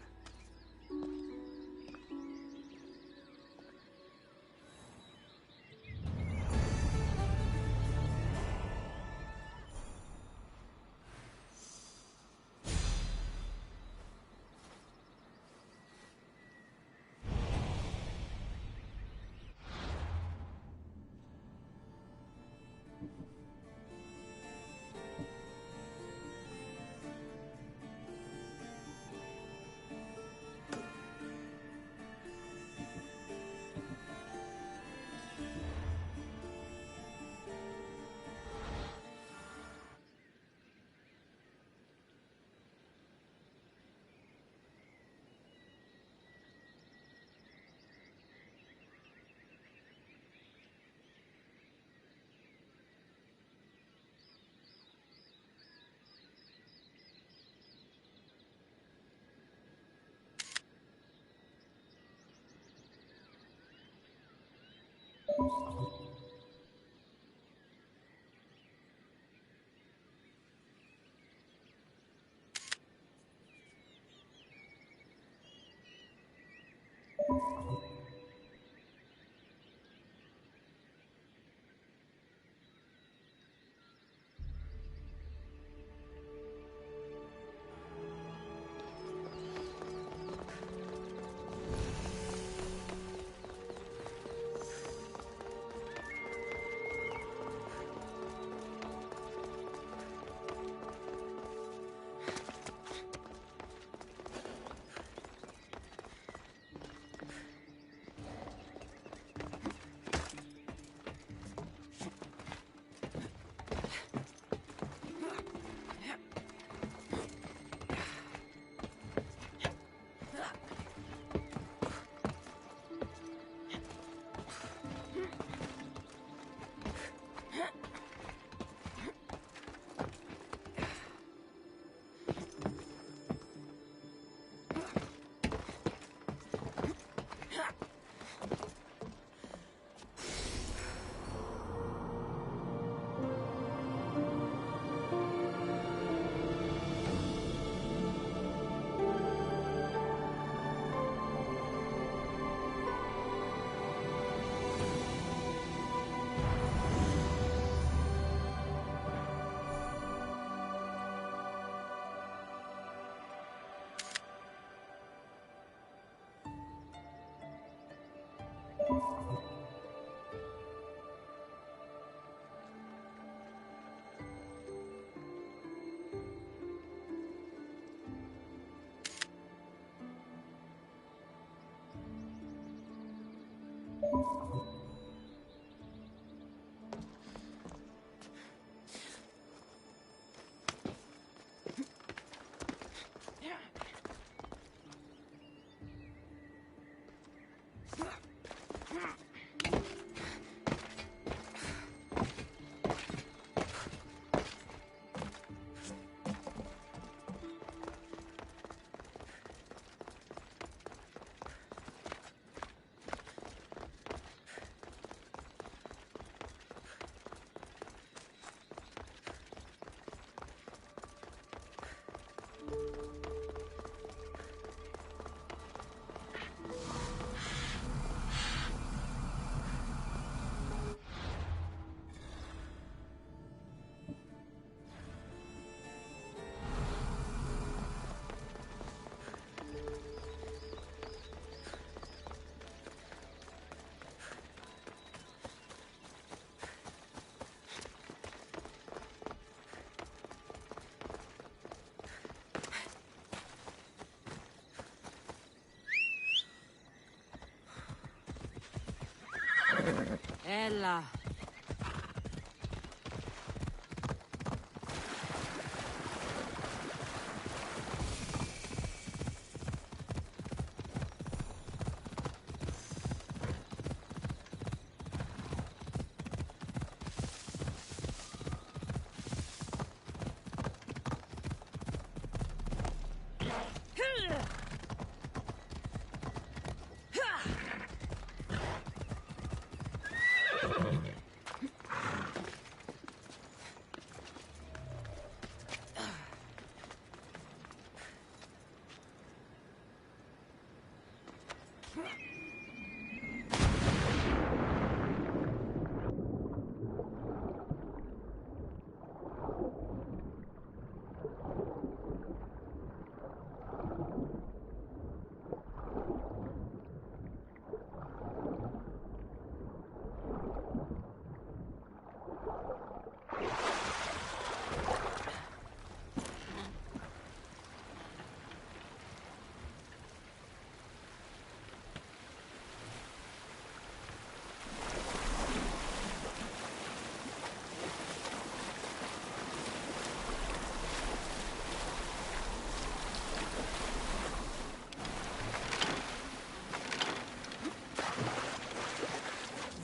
Ella.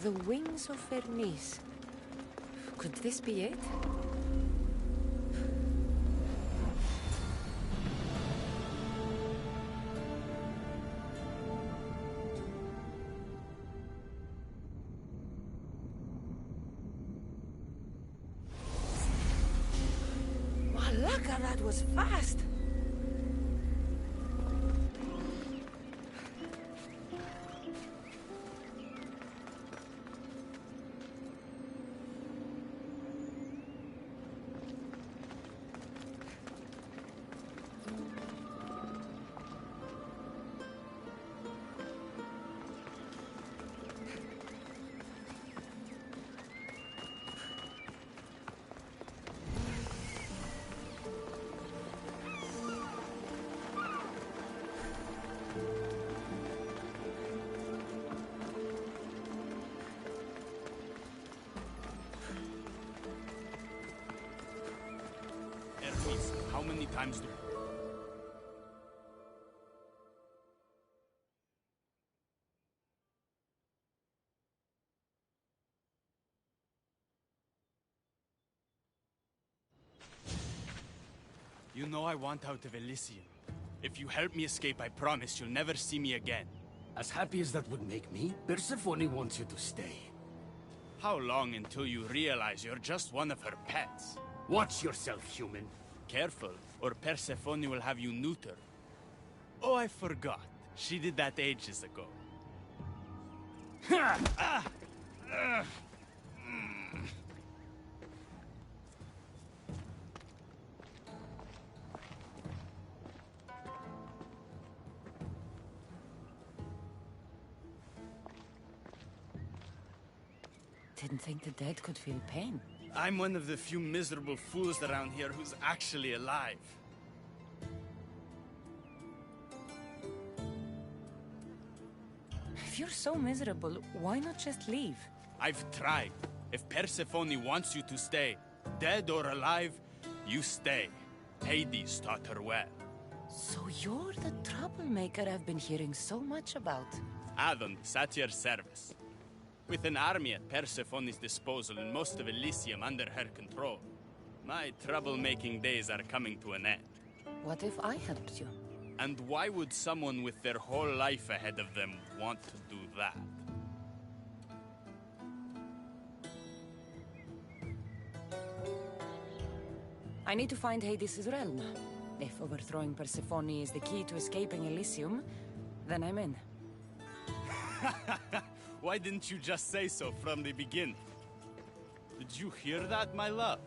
The wings of Vernice. Could this be it? Malaka, that was fast! How many times do... You know I want out of Elysium. If you help me escape, I promise you'll never see me again. As happy as that would make me, Persephone wants you to stay. How long until you realize you're just one of her pets? Watch yourself, human. Careful, or Persephone will have you neutered. Oh, I forgot. She did that ages ago. Didn't think the dead could feel pain. I'm one of the few miserable fools around here who's actually alive. If you're so miserable, why not just leave? I've tried. If Persephone wants you to stay, dead or alive, you stay. Hades taught her well. So you're the troublemaker I've been hearing so much about. Adonis, at your service. With an army at Persephone's disposal and most of Elysium under her control, my troublemaking days are coming to an end. What if I helped you? And why would someone with their whole life ahead of them want to do that? I need to find Hades' realm. If overthrowing Persephone is the key to escaping Elysium, then I'm in. Why didn't you just say so from the beginning? Did you hear that, my love?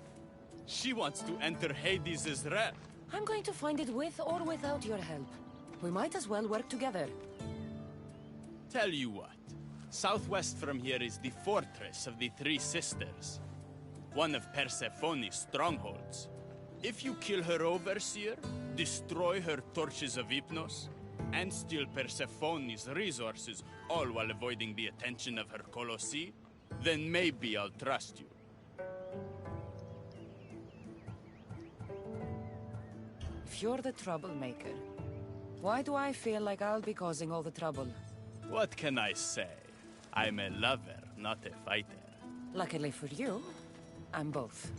She wants to enter Hades' realm. I'm going to find it with or without your help. We might as well work together. Tell you what. Southwest from here is the Fortress of the Three Sisters. One of Persephone's strongholds. If you kill her overseer, destroy her torches of Hypnos, and steal Persephone's resources, all while avoiding the attention of her Colossi, Then maybe I'll trust you. If you're the troublemaker, why do I feel like I'll be causing all the trouble? What can I say? I'm a lover, not a fighter. Luckily for you, I'm both.